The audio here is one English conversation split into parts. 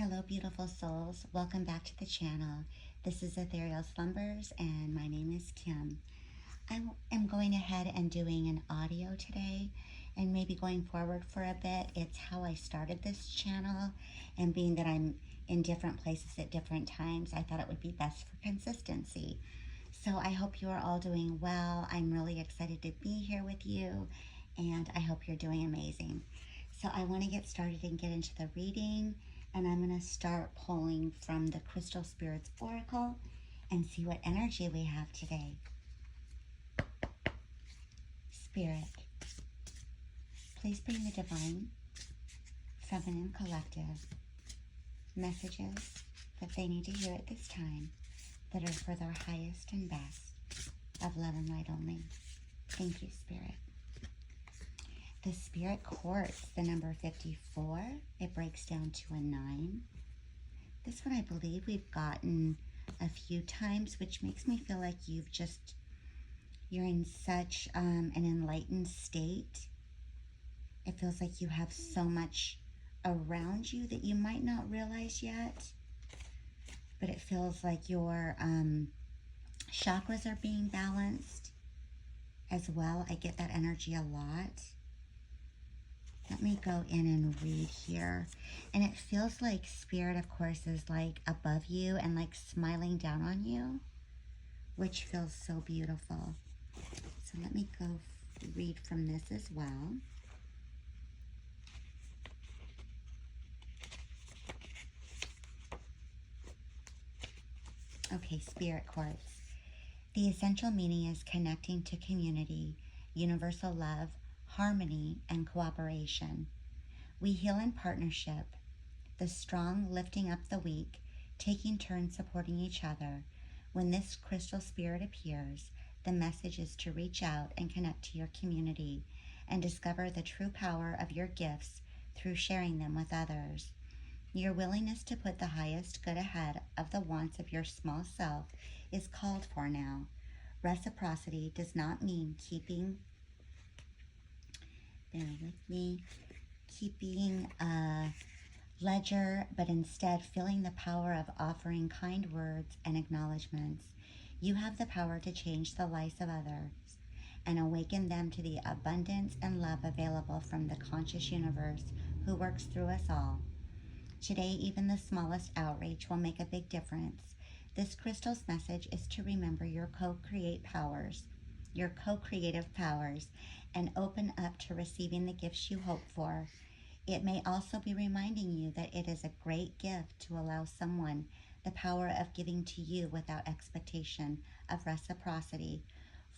Hello, beautiful souls. Welcome back to the channel. This is Ethereal Slumbers, and my name is Kim. I am going ahead and doing an audio today, and maybe going forward for a bit. It's how I started this channel, and being that I'm in different places at different times, I thought it would be best for consistency. So I hope you are all doing well. I'm really excited to be here with you, and I hope you're doing amazing. So I want to get started and get into the reading, and I'm going to start pulling from the Crystal Spirits Oracle and see what energy we have today. Spirit, please bring the divine, feminine collective messages that they need to hear at this time that are for their highest and best of love and light only. Thank you, Spirit. The Spirit Quartz, the number 54, it breaks down to a 9. This one I believe we've gotten a few times, which makes me feel like you're in such an enlightened state. It feels like you have so much around you that you might not realize yet, but it feels like your chakras are being balanced as well. I get that energy a lot. Let me go in and read here. And it feels like Spirit, of course, is like above you and like smiling down on you, which feels so beautiful. So let me go read from this as well. Okay, Spirit Quartz. The essential meaning is connecting to community, universal love, harmony, and cooperation. We heal in partnership, the strong lifting up the weak, taking turns supporting each other. When this crystal spirit appears, the message is to reach out and connect to your community and discover the true power of your gifts through sharing them with others. Your willingness to put the highest good ahead of the wants of your small self is called for now. Reciprocity does not mean keeping a ledger, but instead feeling the power of offering kind words and acknowledgments. You have the power to change the lives of others and awaken them to the abundance and love available from the conscious universe who works through us all. Today, even the smallest outreach will make a big difference. This crystal's message is to remember your co-creative powers, and open up to receiving the gifts you hope for. It may also be reminding you that it is a great gift to allow someone the power of giving to you without expectation of reciprocity,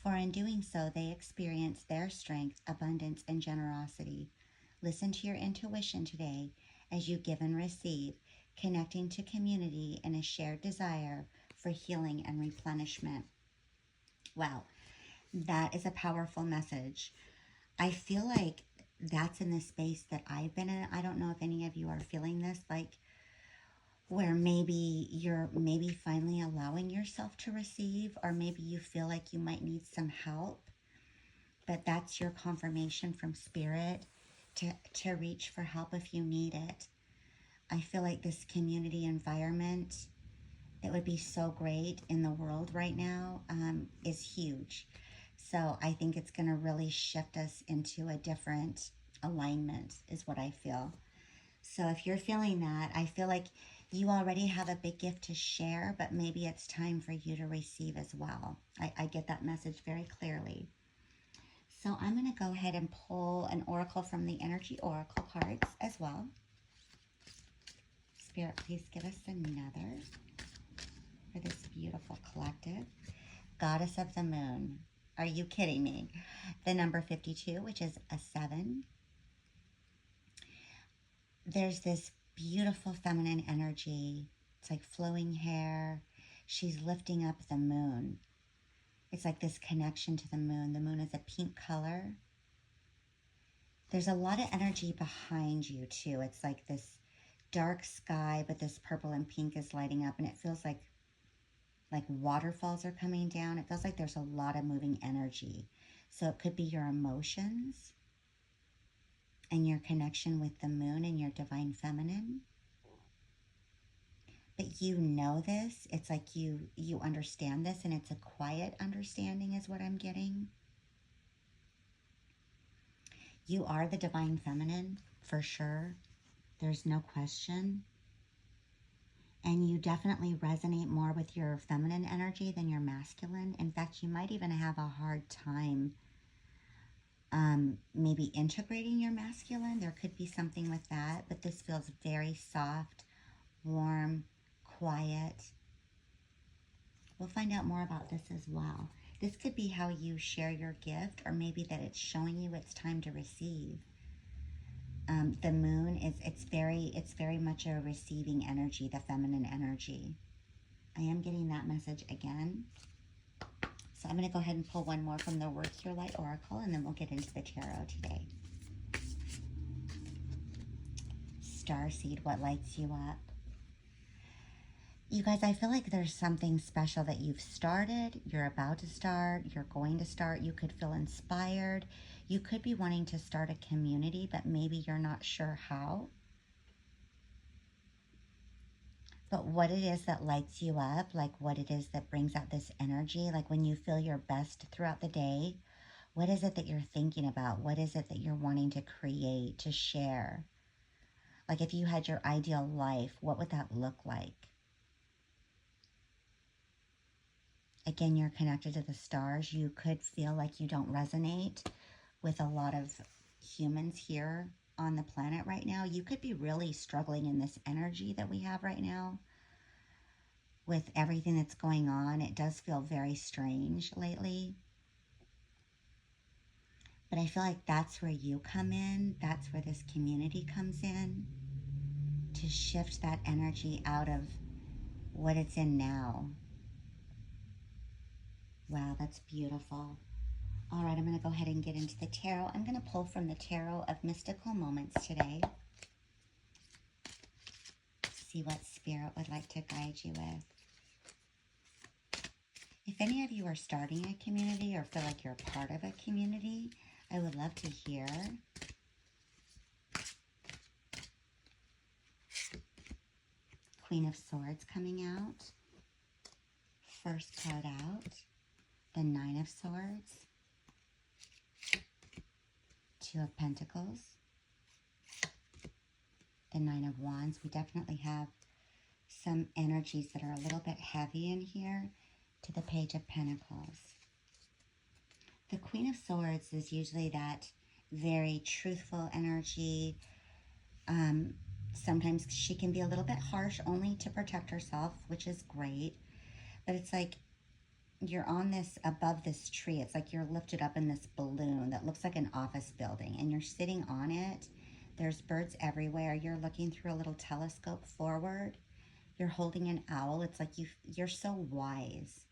for in doing so they experience their strength, abundance, and generosity. Listen to your intuition today as you give and receive, connecting to community in a shared desire for healing and replenishment. Wow, that is a powerful message. I feel like that's in the space that I've been in. I don't know if any of you are feeling this, like where maybe you're finally allowing yourself to receive, or maybe you feel like you might need some help, but that's your confirmation from Spirit to reach for help if you need it. I feel like this community environment that would be so great in the world right now is huge. So I think it's going to really shift us into a different alignment is what I feel. So if you're feeling that, I feel like you already have a big gift to share, but maybe it's time for you to receive as well. I get that message very clearly. So I'm going to go ahead and pull an oracle from the Energy Oracle cards as well. Spirit, please give us another for this beautiful collective. Goddess of the Moon. Are you kidding me? The number 52, which is a 7. There's this beautiful feminine energy. It's like flowing hair. She's lifting up the moon. It's like this connection to the moon. The moon is a pink color. There's a lot of energy behind you too. It's like this dark sky, but this purple and pink is lighting up, and it feels like waterfalls are coming down. It feels like there's a lot of moving energy. So it could be your emotions and your connection with the moon and your divine feminine. you know this. It's like you understand this, and it's a quiet understanding is what I'm getting. You are the divine feminine, for sure. There's no question. And you definitely resonate more with your feminine energy than your masculine. In fact, you might even have a hard time maybe integrating your masculine. There could be something with that, but this feels very soft, warm, quiet. We'll find out more about this as well. This could be how you share your gift, or maybe that it's showing you it's time to receive. The moon is it's very much a receiving energy, the feminine energy. I am getting that message again. So I'm going to go ahead and pull one more from the Worth Your Light Oracle, and then we'll get into the tarot today. Starseed, what lights you up? You guys, I feel like there's something special that you've started, you're about to start, you're going to start. You could feel inspired. You could be wanting to start a community, but maybe you're not sure how. But what it is that lights you up, like what it is that brings out this energy, like when you feel your best throughout the day, what is it that you're thinking about? What is it that you're wanting to create, to share? Like if you had your ideal life, what would that look like? Again, you're connected to the stars. You could feel like you don't resonate with a lot of humans here on the planet right now. You could be really struggling in this energy that we have right now with everything that's going on. It does feel very strange lately. But I feel like that's where you come in. That's where this community comes in, to shift that energy out of what it's in now. Wow, that's beautiful. All right, I'm going to go ahead and get into the tarot. I'm going to pull from the Tarot of Mystical Moments today. See what Spirit would like to guide you with. If any of you are starting a community or feel like you're a part of a community, I would love to hear. Queen of Swords coming out. First card out. The Nine of Swords. Two of Pentacles. The Nine of Wands. We definitely have some energies that are a little bit heavy in here, to the Page of Pentacles. The Queen of Swords is usually that very truthful energy. Sometimes she can be a little bit harsh only to protect herself, which is great. But it's like you're on this, above this tree. It's like you're lifted up in this balloon that looks like an office building, and you're sitting on it. There's birds everywhere. You're looking through a little telescope forward. You're holding an owl. It's like you're so wise.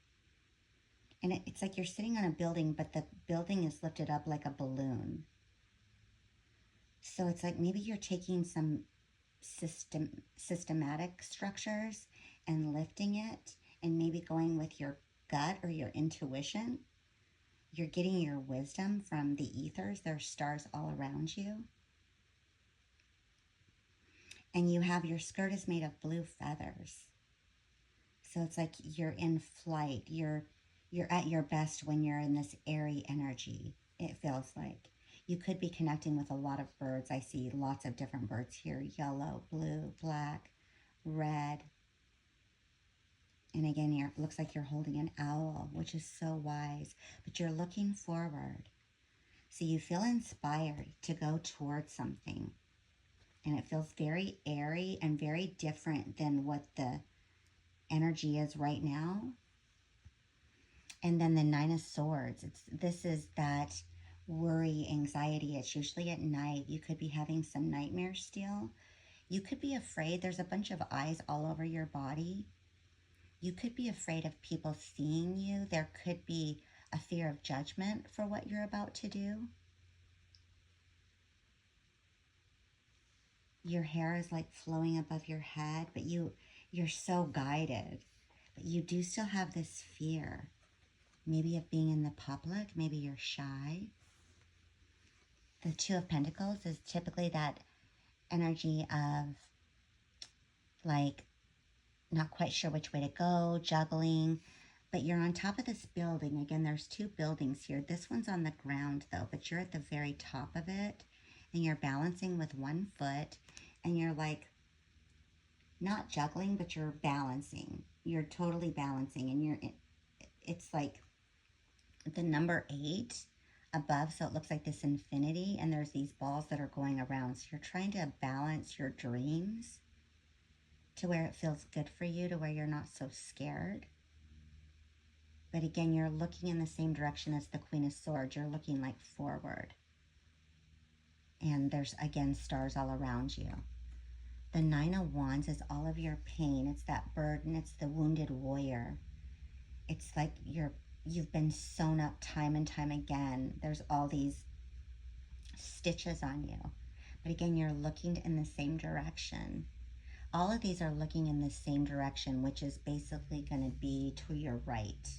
And it's like you're sitting on a building, but the building is lifted up like a balloon. So it's like maybe you're taking some systematic structures and lifting it, and maybe going with your gut or your intuition. You're getting your wisdom from the ethers. There's stars all around you. And you have, your skirt is made of blue feathers. So it's like you're in flight. You're at your best when you're in this airy energy, it feels like. You could be connecting with a lot of birds. I see lots of different birds here. Yellow, blue, black, red. And again, it looks like you're holding an owl, which is so wise. But you're looking forward. So you feel inspired to go towards something. And it feels very airy and very different than what the energy is right now. And then the Nine of Swords. This is that worry, anxiety. It's usually at night. You could be having some nightmares still. You could be afraid. There's a bunch of eyes all over your body. You could be afraid of people seeing you. There could be a fear of judgment for what you're about to do. Your hair is like flowing above your head, but you're so guided. But you do still have this fear, maybe of being in the public. Maybe you're shy. The Two of Pentacles is typically that energy of like not quite sure which way to go, juggling, but you're on top of this building. Again, there's two buildings here. This one's on the ground though, but you're at the very top of it, and you're balancing with one foot, and you're like not juggling, but you're balancing. You're totally balancing, and it's like the number 8 above, so it looks like this infinity, and there's these balls that are going around. So you're trying to balance your dreams to where it feels good for you, to where you're not so scared. But again, you're looking in the same direction as the Queen of Swords. You're looking like forward. And there's, again, stars all around you. The Nine of Wands is all of your pain. It's that burden. It's the wounded warrior. It's like you've been sewn up time and time again. There's all these stitches on you. But again, you're looking in the same direction. All of these are looking in the same direction, which is basically going to be to your right.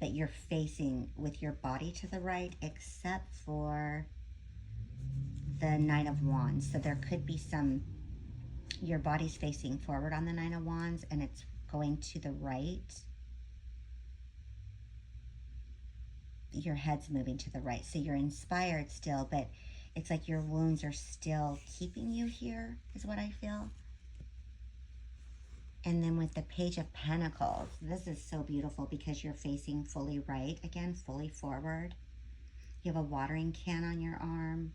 That you're facing with your body to the right, except for the Nine of Wands. So there could be your body's facing forward on the Nine of Wands and it's going to the right. Your head's moving to the right. So you're inspired still, but it's like your wounds are still keeping you here, is what I feel. And then with the Page of Pentacles, this is so beautiful because you're facing fully right, again, fully forward. You have a watering can on your arm.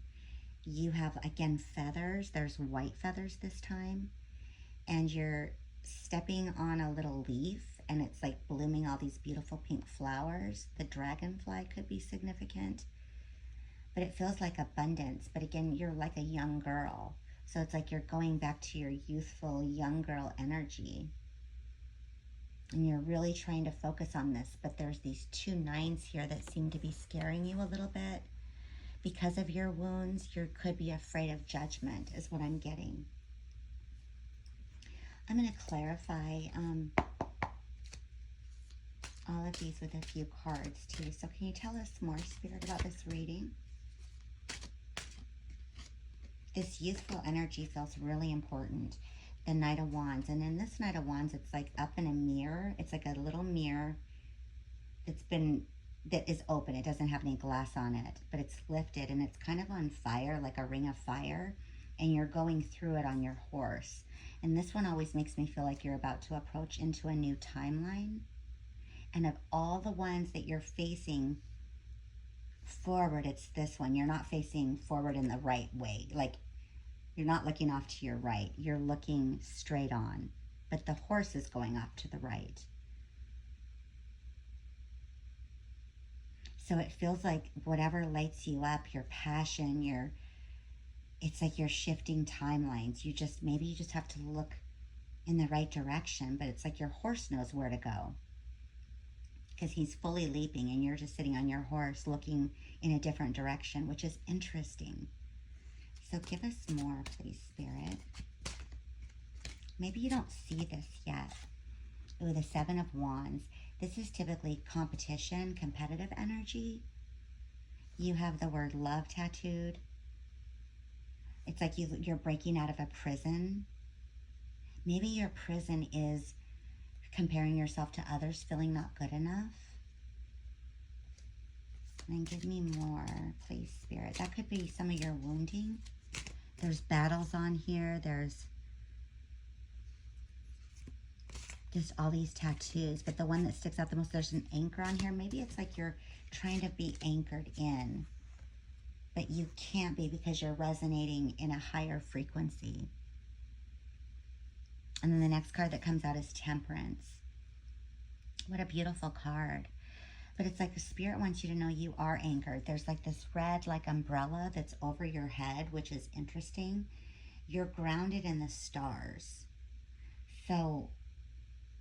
You have, again, feathers. There's white feathers this time. And you're stepping on a little leaf, and it's like blooming all these beautiful pink flowers. The dragonfly could be significant. But it feels like abundance. But again, you're like a young girl. So it's like you're going back to your youthful, young girl energy. And you're really trying to focus on this. But there's these 2 nines here that seem to be scaring you a little bit. Because of your wounds, you could be afraid of judgment, is what I'm getting. I'm going to clarify all of these with a few cards, too. So can you tell us more, Spirit, about this reading? This youthful energy feels really important. The Knight of Wands. And in this Knight of Wands, it's like up in a mirror. It's like a little mirror that is open. It doesn't have any glass on it, but it's lifted and it's kind of on fire, like a ring of fire. And you're going through it on your horse. And this one always makes me feel like you're about to approach into a new timeline. And of all the ones that you're facing forward, it's this one. You're not facing forward in the right way. Like, you're not looking off to your right. You're looking straight on. But the horse is going off to the right. So it feels like whatever lights you up, your passion, it's like you're shifting timelines. Maybe you just have to look in the right direction, but it's like your horse knows where to go. Because he's fully leaping and you're just sitting on your horse looking in a different direction, which is interesting. So give us more, please, Spirit. Maybe you don't see this yet. Ooh, the Seven of Wands. This is typically competition, competitive energy. You have the word love tattooed. It's like you're breaking out of a prison. Maybe your prison is comparing yourself to others, feeling not good enough. And give me more, please, Spirit. That could be some of your wounding. There's battles on here. There's just all these tattoos. But the one that sticks out the most, there's an anchor on here. Maybe it's like you're trying to be anchored in, but you can't be because you're resonating in a higher frequency. And then the next card that comes out is Temperance. What a beautiful card. But it's like the Spirit wants you to know you are anchored. There's like this red like umbrella that's over your head, which is interesting. You're grounded in the stars. So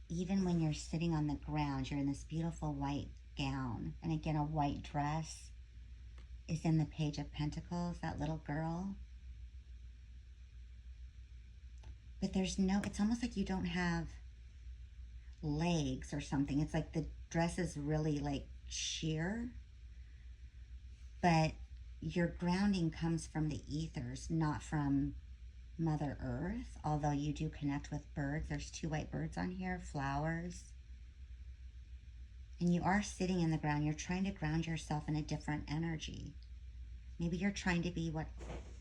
even when you're sitting on the ground, you're in this beautiful white gown. And again, a white dress is in the Page of Pentacles, that little girl. But it's almost like you don't have legs or something. It's like the dress is really like sheer, but your grounding comes from the ethers, not from Mother Earth, although you do connect with birds. There's 2 white birds on here, flowers. And you are sitting in the ground. You're trying to ground yourself in a different energy. Maybe you're trying to be what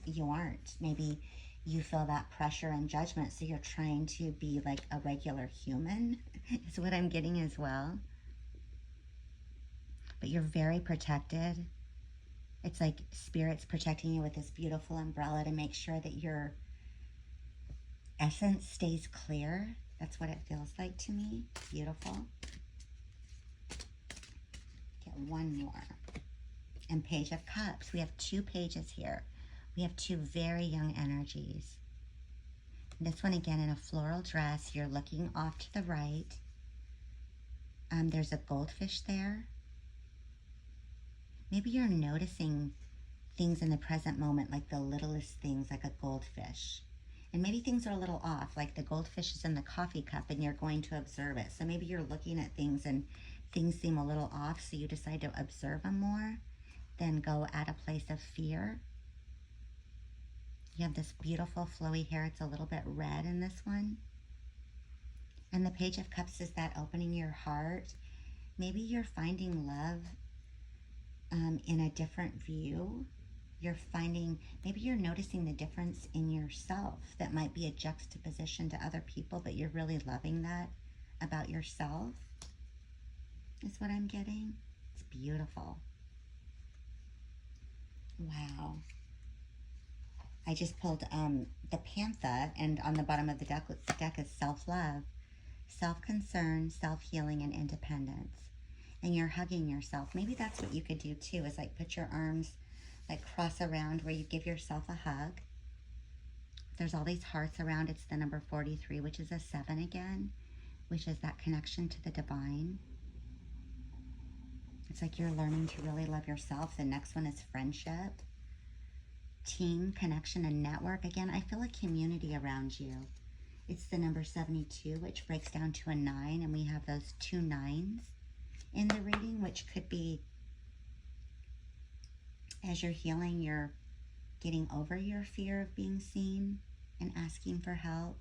you aren't. Maybe you feel that pressure and judgment, so you're trying to be like a regular human, is what I'm getting as well. But you're very protected. It's like Spirit's protecting you with this beautiful umbrella to make sure that your essence stays clear. That's what it feels like to me. Beautiful. Get one more. And Page of Cups. We have 2 pages here. We have 2 very young energies. This one again in a floral dress. You're looking off to the right. There's a goldfish there. Maybe you're noticing things in the present moment, like the littlest things, like a goldfish. And maybe things are a little off, like the goldfish is in the coffee cup and you're going to observe it. So maybe you're looking at things and things seem a little off, so you decide to observe them more than go at a place of fear. You have this beautiful flowy hair. It's a little bit red in this one. And the Page of Cups is that opening your heart. Maybe you're finding love in a different view. You're finding, maybe you're noticing the difference in yourself that might be a juxtaposition to other people, but you're really loving that about yourself, is what I'm getting. It's beautiful. Wow. I just pulled the Panther, and on the bottom of the deck is self-love, self-concern, self-healing, and independence. And you're hugging yourself. Maybe that's what you could do too, is like put your arms like cross around where you give yourself a hug. There's all these hearts around. It's the number 43, which is a 7 again, which is that connection to the divine. It's like you're learning to really love yourself. The next one is friendship, team, connection, and network. Again, I feel a community around you. It's the number 72, which breaks down to a 9, and we have those 2 9s in the reading, which could be, as you're healing, you're getting over your fear of being seen and asking for help.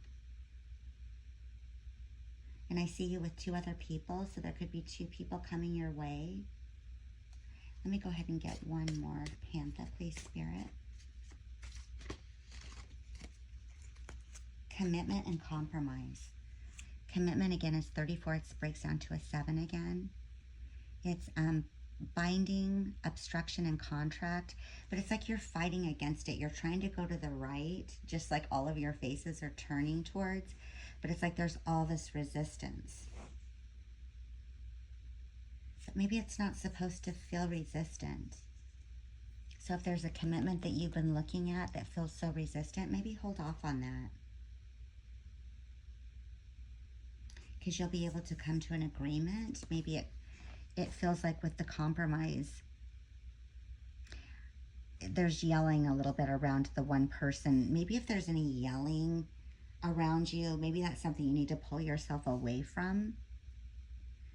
And I see you with 2 other people, so there could be 2 people coming your way. Let me go ahead and get one more Panther, please, Spirit. Commitment and compromise. Commitment, again, is 34. It breaks down to a 7 again. It's binding, obstruction, and contract, but it's like you're fighting against it. You're trying to go to the right, just like all of your faces are turning towards, but it's like there's all this resistance. So maybe it's not supposed to feel resistant. So if there's a commitment that you've been looking at that feels so resistant, maybe hold off on that, because you'll be able to come to an agreement. Maybe it feels like with the compromise, there's yelling a little bit around the one person. Maybe if there's any yelling around you, maybe that's something you need to pull yourself away from.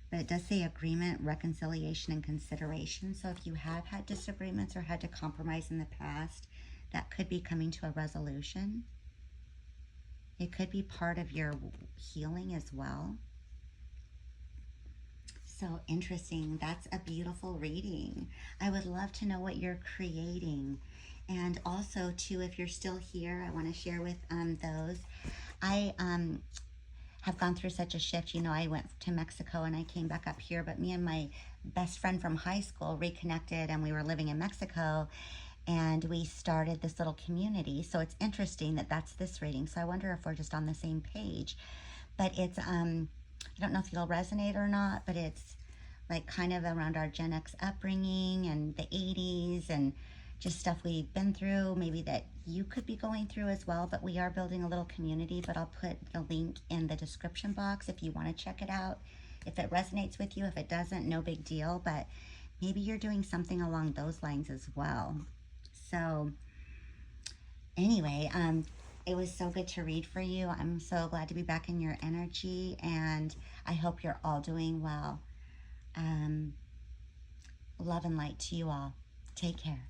But it does say agreement, reconciliation, and consideration. So if you have had disagreements or had to compromise in the past, that could be coming to a resolution. It could be part of your healing as well. So interesting. That's a beautiful reading. I would love to know what you're creating. And also, too, if you're still here, I want to share with those. I have gone through such a shift. You know, I went to Mexico and I came back up here, but me and my best friend from high school reconnected, and we were living in Mexico, and we started this little community. So it's interesting that that's this reading. So I wonder if we're just on the same page. But it's I don't know if you'll resonate or not, but it's like kind of around our Gen X upbringing and the 80s and just stuff we've been through, maybe that you could be going through as well. But we are building a little community, but I'll put the link in the description box if you want to check it out. If it resonates with you, if it doesn't, no big deal, but maybe you're doing something along those lines as well. So anyway, it was so good to read for you. I'm so glad to be back in your energy, and I hope you're all doing well. Love and light to you all. Take care.